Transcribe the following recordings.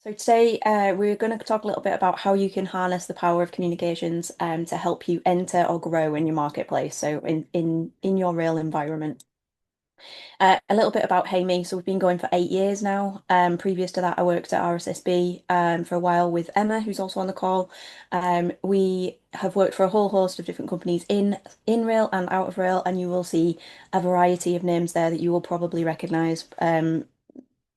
So today we're going to talk a little bit about how you can harness the power of communications to help you enter or grow in your marketplace. So in your real environment. A little bit about Hey Me. So we've been going for 8 years now. Previous to that, I worked at RSSB for a while with Emma, who's also on the call. We have worked for a whole host of different companies in rail and out of rail, and you will see a variety of names there that you will probably recognise.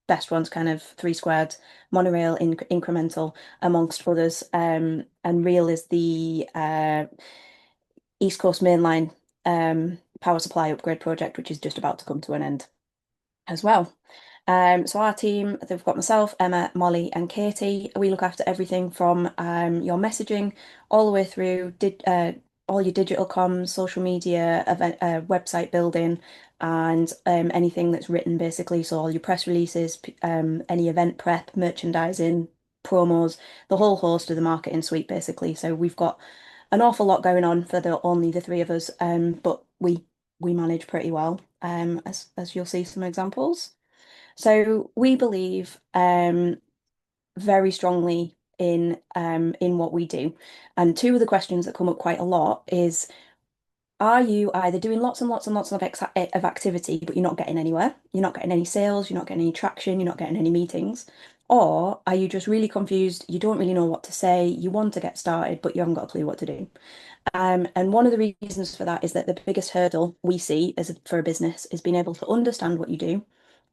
Best ones kind of Three Squared, Monorail, Incremental, amongst others. And Real is the East Coast Main Line power supply upgrade project, which is just about to come to an end as well. So our team, they've got myself, Emma, Molly, and Katie. We look after everything from your messaging all the way through all your digital comms, social media, event, website building, and anything that's written basically. So all your press releases, any event prep, merchandising, promos, the whole host of the marketing suite basically. So we've got an awful lot going on for the only the three of us, but we manage pretty well, as you'll see some examples. So we believe very strongly in what we do. And two of the questions that come up quite a lot is, are you either doing lots and lots and lots of activity, but you're not getting anywhere? You're not getting any sales, you're not getting any traction, you're not getting any meetings. Or are you just really confused? You don't really know what to say, you want to get started, but you haven't got a clue what to do. And one of the reasons for that is that the biggest hurdle we see for a business is being able to understand what you do,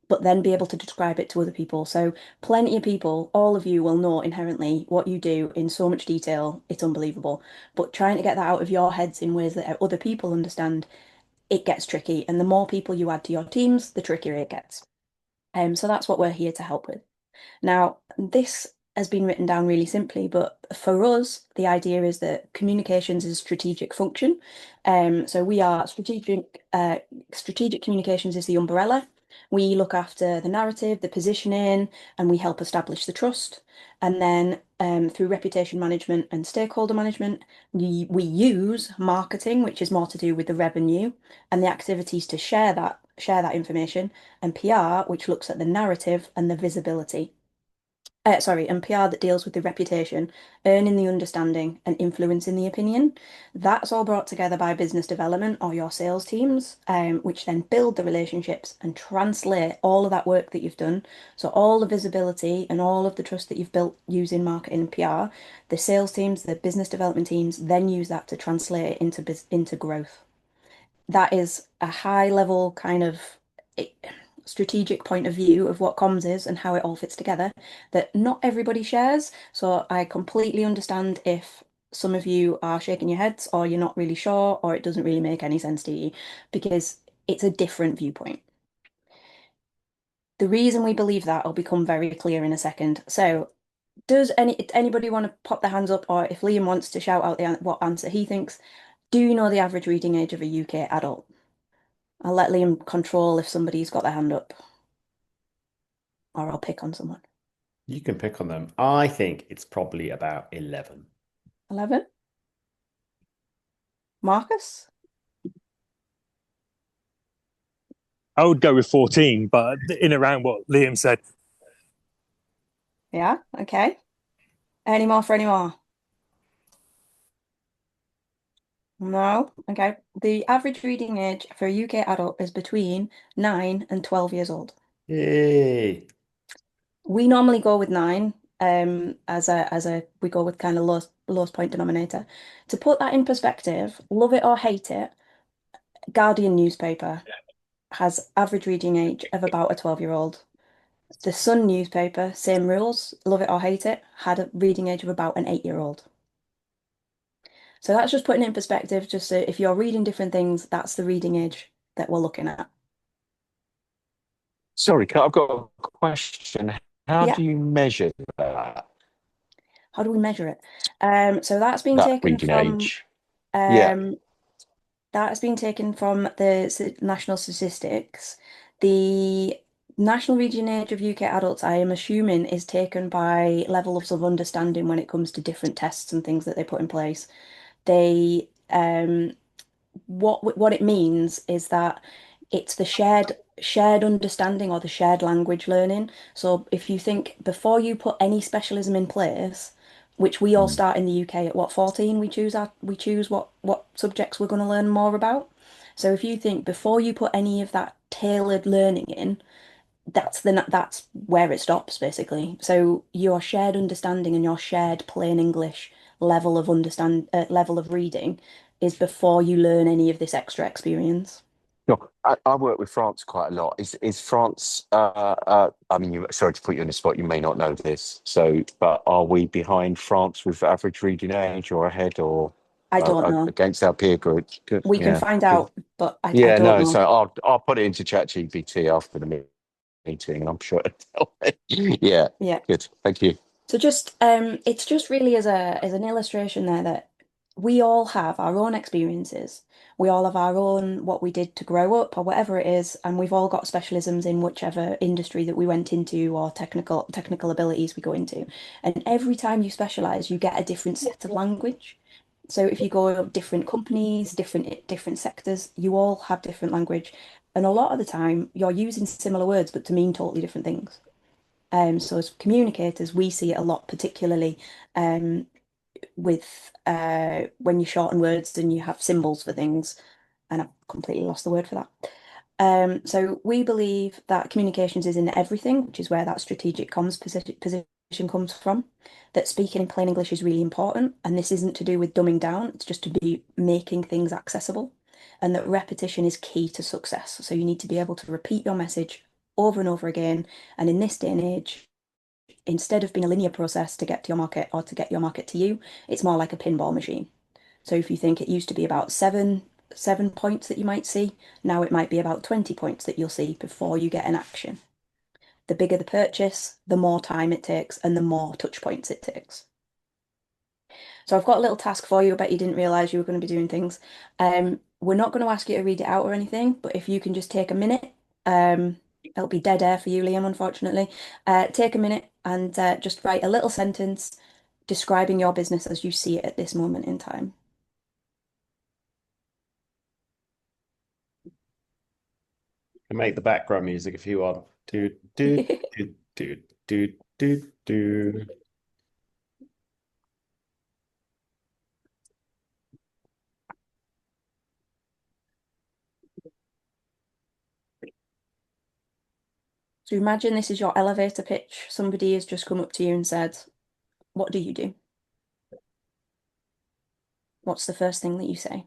but then be able to describe it to other people. So plenty of people, all of you will know inherently what you do in so much detail, it's unbelievable. But trying to get that out of your heads in ways that other people understand, it gets tricky. And the more people you add to your teams, the trickier it gets. So that's what we're here to help with. Now, this has been written down really simply, but for us, the idea is that communications is a strategic function. So we are strategic communications is the umbrella. We look after the narrative, the positioning, and we help establish the trust. And then through reputation management and stakeholder management, we use marketing, which is more to do with the revenue and the activities to share that information, and PR, which looks at the narrative and the visibility. And PR that deals with the reputation, earning the understanding, and influencing the opinion. That's all brought together by business development or your sales teams, which then build the relationships and translate all of that work that you've done. So all the visibility and all of the trust that you've built using marketing and PR, the sales teams, the business development teams then use that to translate it into growth. That is a high level kind of eh, strategic point of view of what comms is and how it all fits together that not everybody shares. So I completely understand if some of you are shaking your heads or you're not really sure or it doesn't really make any sense to you because it's a different viewpoint. The reason we believe that will become very clear in a second. So does anybody want to pop their hands up, or if Liam wants to shout out what answer he thinks, do you know the average reading age of a UK adult? I'll let Liam control if somebody's got their hand up, or I'll pick on someone. You can pick on them. I think it's probably about 11. 11? Marcus? I would go with 14, but in around what Liam said. Yeah, okay. Any more for any more? No? Okay. The average reading age for a UK adult is between 9 and 12 years old. Yay. We normally go with 9, as a we go with kind of lowest point denominator. To put that in perspective, love it or hate it, Guardian newspaper has average reading age of about a 12-year-old. The Sun newspaper, same rules, love it or hate it, had a reading age of about an 8-year-old. So that's just putting it in perspective, just so if you're reading different things, that's the reading age that we're looking at. Sorry, I've got a question. How Yeah, do you measure that, how do we measure it? So that's been that taken reading from age? Yeah. um, the national statistics. The national reading age of UK adults, I am assuming, is taken by levels of understanding when it comes to different tests and things that they put in place. They what it means is that it's the shared shared understanding or the shared language learning. So if you think before you put any specialism in place, which we all Mm. start in the UK at what, 14, we choose what subjects we're going to learn more about. So if you think before you put any of that tailored learning in, that's where it stops basically. So your shared understanding and your shared plain English level of reading is before you learn any of this extra experience. No, I work with France quite a lot. Is France? I mean, sorry to put you on the spot. You may not know this. So, but are we behind France with average reading age, or ahead, or I don't know. against our peer group? Good. We can Yeah. find Good. out, but I Yeah. don't No. know. So I'll put it into ChatGPT after the meeting, and I'm sure it'll tell me. Yeah. Yeah. Good. Thank you. So just it's just really as an illustration there that we all have our own experiences. We all have our own what we did to grow up or whatever it is, and we've all got specialisms in whichever industry that we went into or technical abilities we go into. And every time you specialize, you get a different set of language. So if you go to different companies, different sectors, you all have different language. And a lot of the time, you're using similar words, but to mean totally different things. So as communicators, we see it a lot, particularly with when you shorten words and you have symbols for things. And I've completely lost the word for that. So we believe that communications is in everything, which is where that strategic comms position comes from. That speaking in plain English is really important, and this isn't to do with dumbing down, it's just to be making things accessible. And that repetition is key to success. So you need to be able to repeat your message over and over again. And in this day and age, instead of being a linear process to get to your market or to get your market to you, it's more like a pinball machine. So if you think it used to be about seven points that you might see, now it might be about 20 points that you'll see before you get an action. The bigger the purchase, the more time it takes and the more touch points it takes. So I've got a little task for you. I bet you didn't realize you were going to be doing things. We're not going to ask you to read it out or anything, but if you can just take a minute, it'll be dead air for you, Liam, unfortunately. Take a minute and just write a little sentence describing your business as you see it at this moment in time. And make the background music if you want. Do do do do do do do. So imagine this is your elevator pitch. Somebody has just come up to you and said, "What do you do?" What's the first thing that you say?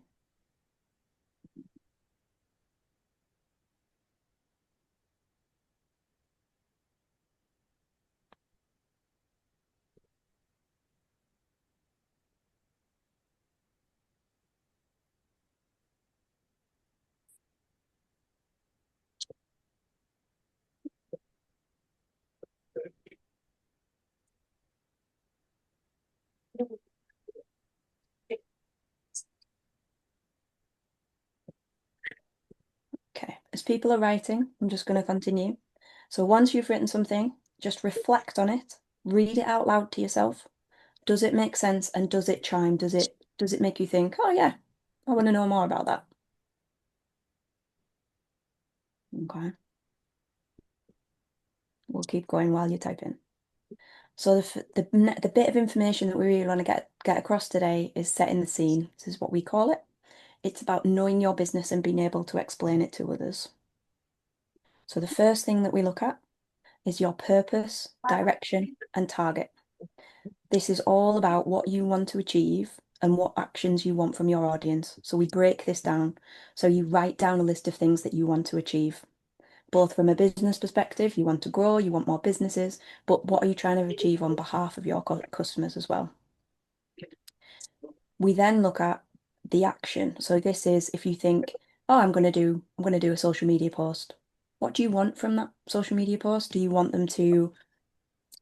Okay, as people are writing, I'm just going to continue. So once you've written something, just reflect on it, read it out loud to yourself. Does it make sense and does it chime? Does it make you think, oh yeah, I want to know more about that? Okay, we'll keep going while you type in. So the bit of information that we really want to get across today is setting the scene. This is what we call it. It's about knowing your business and being able to explain it to others. So the first thing that we look at is your purpose, direction, and target. This is all about what you want to achieve and what actions you want from your audience. So we break this down. So you write down a list of things that you want to achieve, both from a business perspective, you want to grow, you want more businesses, but what are you trying to achieve on behalf of your customers as well? We then look at the action. So this is if you think, oh, I'm going to do a social media post. What do you want from that social media post? Do you want them to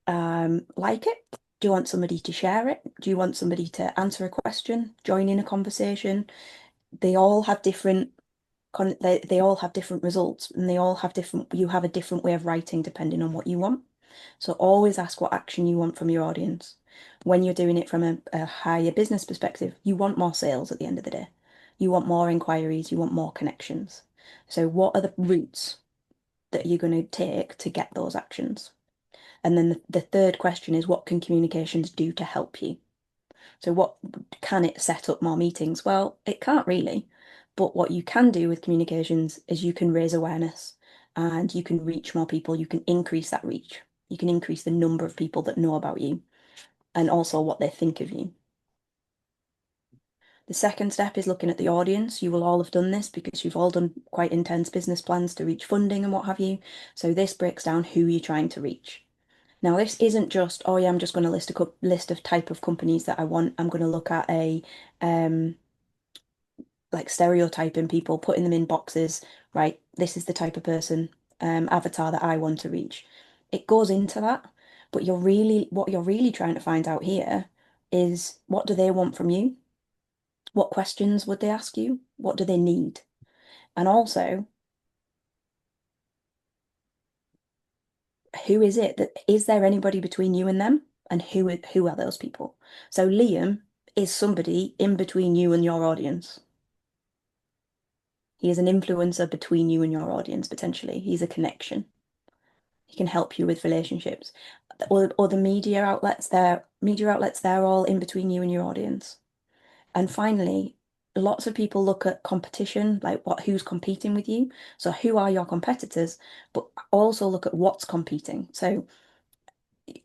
like it? Do you want somebody to share it? Do you want somebody to answer a question, join in a conversation? They all have different they all have different results and they all have different you have a different way of writing depending on what you want. So always ask what action you want from your audience. When you're doing it from a higher business perspective, you want more sales at the end of the day. You want more inquiries, you want more connections. So what are the routes? that you're going to take to get those actions? And then the third question is, what can communications do to help you? So what can it set up more meetings? Well, it can't really. But what you can do with communications is you can raise awareness and you can reach more people. You can increase that reach. You can increase the number of people that know about you and also what they think of you. The second step is looking at the audience. You will all have done this because you've all done quite intense business plans to reach funding and what have you. So this breaks down who you're trying to reach. Now, this isn't just, oh yeah, I'm just going to list of type of companies that I want. I'm going to look at a like stereotyping people, putting them in boxes, right? This is the type of person, avatar that I want to reach. It goes into that, but what you're really trying to find out here is, what do they want from you? What questions would they ask you? What do they need? And also, who is it that is there anybody between you and them? And who are those people? So Liam is somebody in between you and your audience. He is an influencer between you and your audience, potentially. He's a connection. He can help you with relationships. Or the media outlets, they're all in between you and your audience. And finally, lots of people look at competition, like who's competing with you. So who are your competitors, but also look at what's competing. So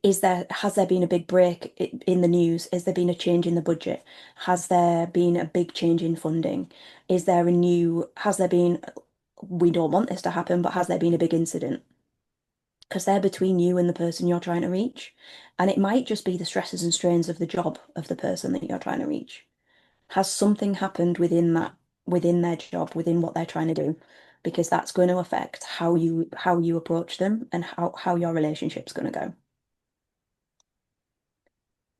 has there been a big break in the news? Has there been a change in the budget? Has there been a big change in funding? Has there been, we don't want this to happen, but has there been a big incident? Because they're between you and the person you're trying to reach. And it might just be the stresses and strains of the job of the person that you're trying to reach. Has something happened within their job, within what they're trying to do? Because that's going to affect how you approach them and how your relationship's going to go.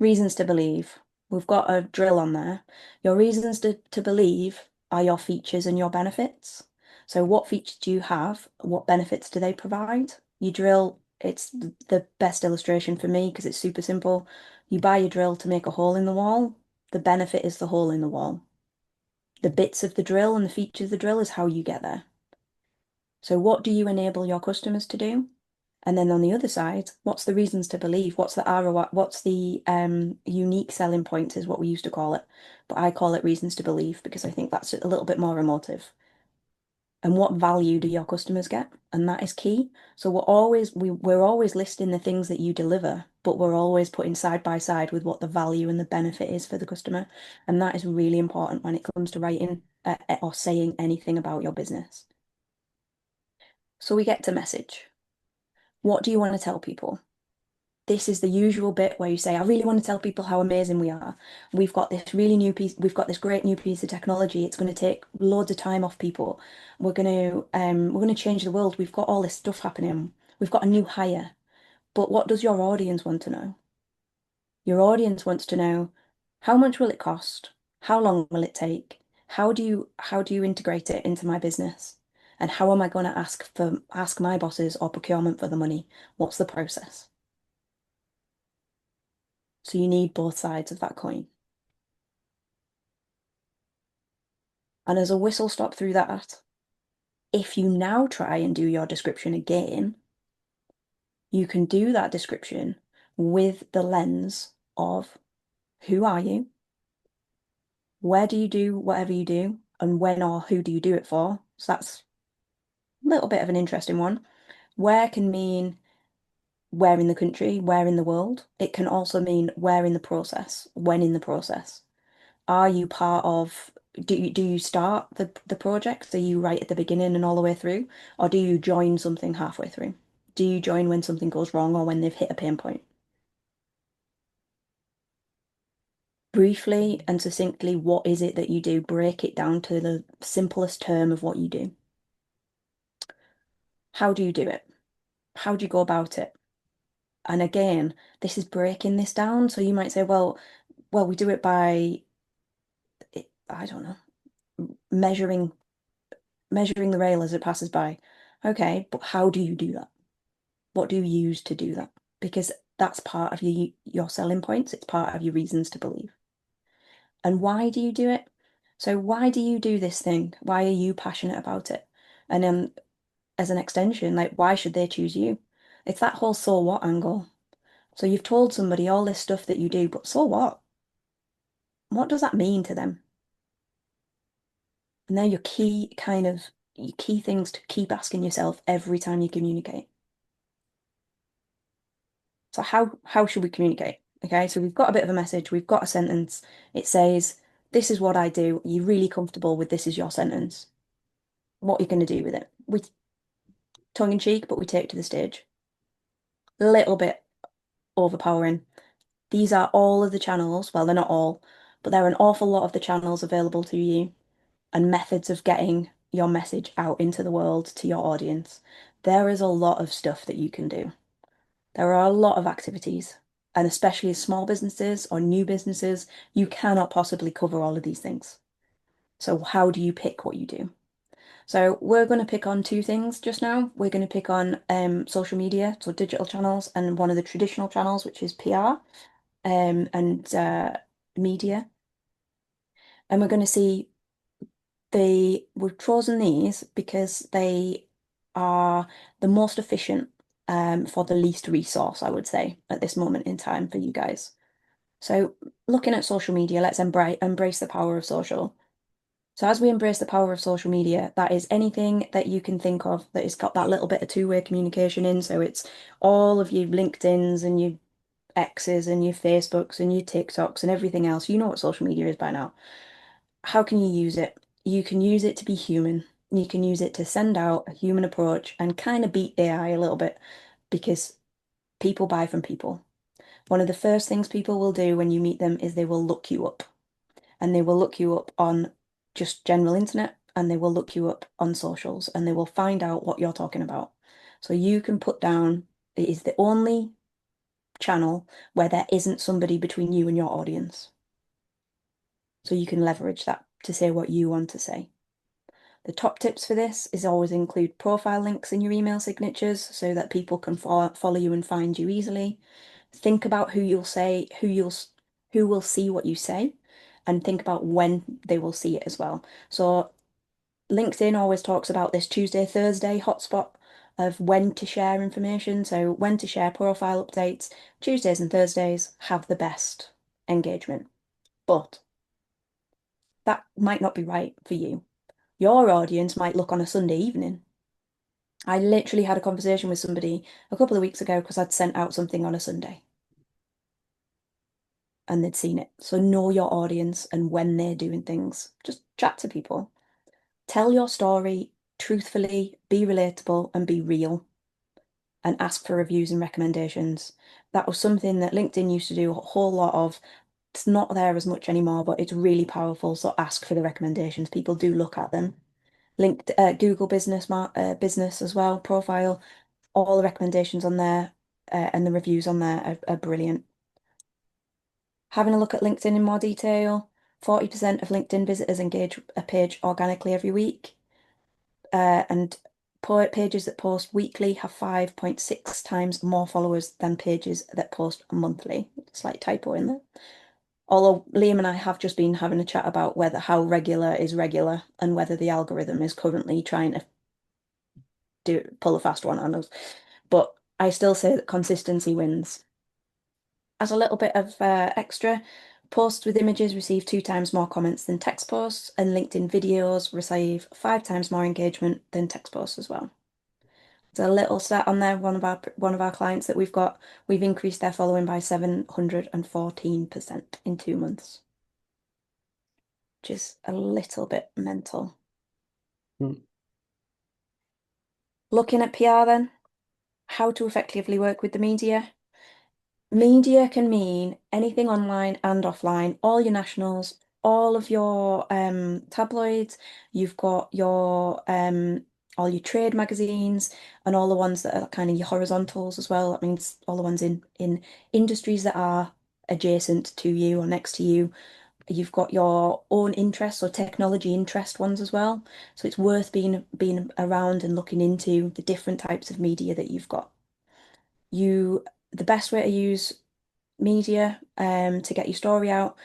Reasons to believe. We've got a drill on there. Your reasons to believe are your features and your benefits. So what features do you have? What benefits do they provide? You drill, it's the best illustration for me because it's super simple. You buy a drill to make a hole in the wall. The benefit is the hole in the wall. The bits of the drill and the features of the drill is how you get there. So what do you enable your customers to do? And then on the other side, what's the reasons to believe? What's the ROI? What's the unique selling points is what we used to call it. But I call it reasons to believe because I think that's a little bit more emotive. And what value do your customers get? And that is key. So we're always listing the things that you deliver, but we're always putting side by side with what the value and the benefit is for the customer. And that is really important when it comes to writing or saying anything about your business. So we get to message. What do you want to tell people? This is the usual bit where you say, I really want to tell people how amazing we are. We've got this great new piece of technology. It's going to take loads of time off people. We're going to change the world. We've got all this stuff happening. We've got a new hire. But what does your audience want to know? Your audience wants to know, how much will it cost? How long will it take? How do you integrate it into my business? And how am I going to ask my bosses or procurement for the money? What's the process? So you need both sides of that coin. And as a whistle stop through that, if you now try and do your description again, you can do that description with the lens of, who are you? Where do you do whatever you do? And when or who do you do it for? So that's a little bit of an interesting one. Where can mean where in the country, where in the world. It can also mean where in the process, when in the process. Are you part of, do you start the project? Are you right at the beginning and all the way through? Or do you join something halfway through? Do you join when something goes wrong or when they've hit a pain point? Briefly and succinctly, what is it that you do? Break it down to the simplest term of what you do. How do you do it? How do you go about it? And again, this is breaking this down. So you might say, well, we do it by, I don't know, measuring the rail as it passes by. Okay, but how do you do that? What do you use to do that? Because that's part of your selling points. It's part of your reasons to believe. And why do you do it? So why do you do this thing? Why are you passionate about it? And as an extension. Like, why should they choose you? It's that whole so what angle. So you've told somebody all this stuff that you do, but so what? What does that mean to them? And they're your key things to keep asking yourself every time you communicate. So how should we communicate? Okay, so we've got a bit of a message, we've got a sentence. It says, this is what I do. Are you really comfortable with this is your sentence? What are you going to do with it? We tongue in cheek, but we take to the stage. A little bit overpowering. These are all of the channels. Well, they're not all, but there are an awful lot of the channels available to you and methods of getting your message out into the world to your audience. There is a lot of stuff that you can do. There are a lot of activities, and especially as small businesses or new businesses, you cannot possibly cover all of these things. So how do you pick what you do? So we're going to pick on two things just now. We're going to pick on social media, so digital channels, and one of the traditional channels, which is PR and media. And we're going to see we've chosen these because they are the most efficient for the least resource, I would say, at this moment in time for you guys. So looking at social media, let's embrace the power of social. So as we embrace the power of social media, that is anything that you can think of that has got that little bit of two-way communication in. So it's all of your LinkedIns and your X's and your Facebooks and your TikToks and everything else. You know what social media is by now. How can you use it? You can use it to be human. You can use it to send out a human approach and kind of beat AI a little bit because people buy from people. One of the first things people will do when you meet them is they will look you up, and they will look you up on just general internet, and they will look you up on socials, and they will find out what you're talking about. So you can put down, it is the only channel where there isn't somebody between you and your audience. So you can leverage that to say what you want to say. The top tips for this is always include profile links in your email signatures so that people can follow you and find you easily. Think about who you'll say, who will see what you say, and think about when they will see it as well. So LinkedIn always talks about this Tuesday, Thursday hotspot of when to share information. So when to share profile updates. Tuesdays and Thursdays have the best engagement, but that might not be right for you. Your audience might look on a Sunday evening. I literally had a conversation with somebody a couple of weeks ago because I'd sent out something on a Sunday and they'd seen it. So know your audience and when they're doing things. Just chat to people. Tell your story truthfully, be relatable and be real and ask for reviews and recommendations. That was something that LinkedIn used to do a whole lot of. It's not there as much anymore, but it's really powerful. So ask for the recommendations. People do look at them. Linked Google business as well profile. All the recommendations on there and the reviews on there are brilliant. Having a look at LinkedIn in more detail, 40% of LinkedIn visitors engage a page organically every week, and pages that post weekly have 5.6 times more followers than pages that post monthly. Slight typo in there. Although Liam and I have just been having a chat about how regular is regular and whether the algorithm is currently trying to pull a fast one on us. But I still say that consistency wins. As a little bit of extra, posts with images receive 2 times more comments than text posts, and LinkedIn videos receive 5 times more engagement than text posts as well. There's a little stat on there. One of our clients that we've increased their following by 714% in 2 months, which is a little bit mental. Looking at PR then, how to effectively work with the media. Media can mean anything online and offline, all your nationals, all of your tabloids, you've got your all your trade magazines and all the ones that are kind of your horizontals as well. That means all the ones in industries that are adjacent to you or next to you. You've got your own interests or technology interest ones as well. So it's worth being around and looking into the different types of media that you've got. The best way to use media to get your story out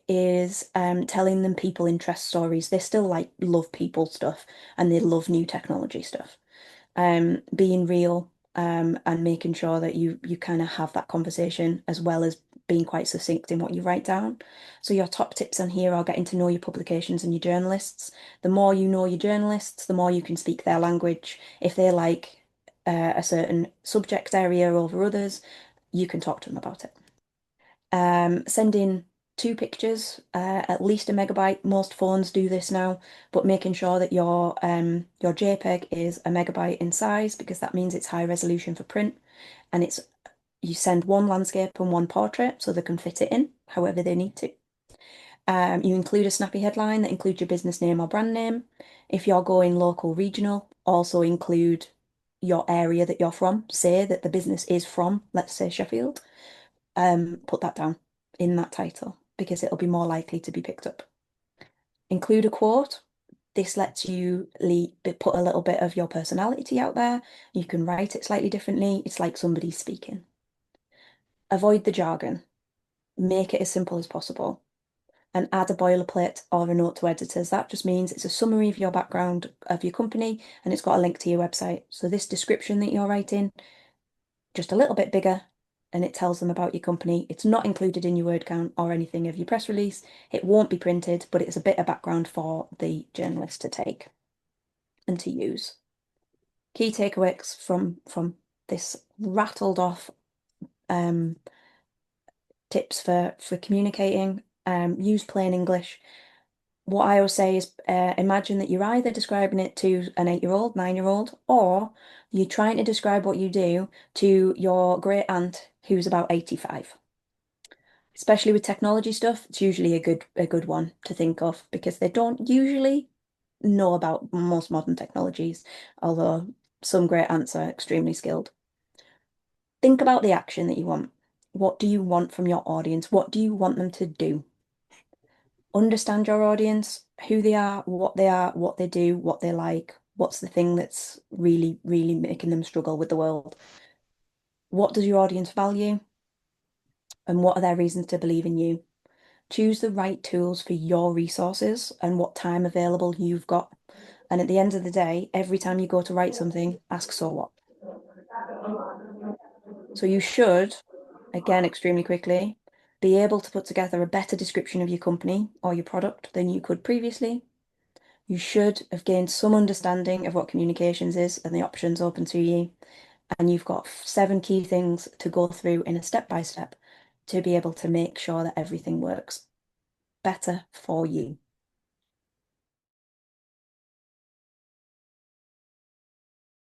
is telling them people interest stories. They still love people stuff and they love new technology stuff. being real, and making sure that you kind of have that conversation as well as being quite succinct in what you write down. So your top tips on here are getting to know your publications and your journalists. The more you know your journalists, the more you can speak their language. If they like a certain subject area over others, you can talk to them about it. Send in 2 pictures, at least a megabyte. Most phones do this now, but making sure that your JPEG is a megabyte in size because that means it's high resolution for print, and you send one landscape and one portrait so they can fit it in however they need to. You include a snappy headline that includes your business name or brand name. If you're going local, regional, also include your area that you're from. Say that the business is from, let's say, Sheffield. Put that down in that title because it'll be more likely to be picked up. Include a quote. This lets you put a little bit of your personality out there. You can write it slightly differently. It's like somebody speaking. Avoid the jargon. Make it as simple as possible. And add a boilerplate or a note to editors. That just means it's a summary of your background of your company and it's got a link to your website. So this description that you're writing, just a little bit bigger, and it tells them about your company. It's not included in your word count or anything of your press release. It won't be printed, but it's a bit of background for the journalist to take and to use. Key takeaways from this rattled off tips for communicating. Use plain English. What I always say is imagine that you're either describing it to an 8-year-old, 9-year-old, or you're trying to describe what you do to your great aunt who's about 85. Especially with technology stuff, it's usually a good one to think of because they don't usually know about most modern technologies, although some great aunts are extremely skilled. Think about the action that you want. What do you want from your audience? What do you want them to do? Understand your audience, who they are, what they do, what they like, what's the thing that's really, really making them struggle with the world. What does your audience value? And what are their reasons to believe in you? Choose the right tools for your resources and what time available you've got. And at the end of the day, every time you go to write something, ask so what. So you should, again, extremely quickly, be able to put together a better description of your company or your product than you could previously. You should have gained some understanding of what communications is and the options open to you. And you've got 7 key things to go through in a step-by-step to be able to make sure that everything works better for you.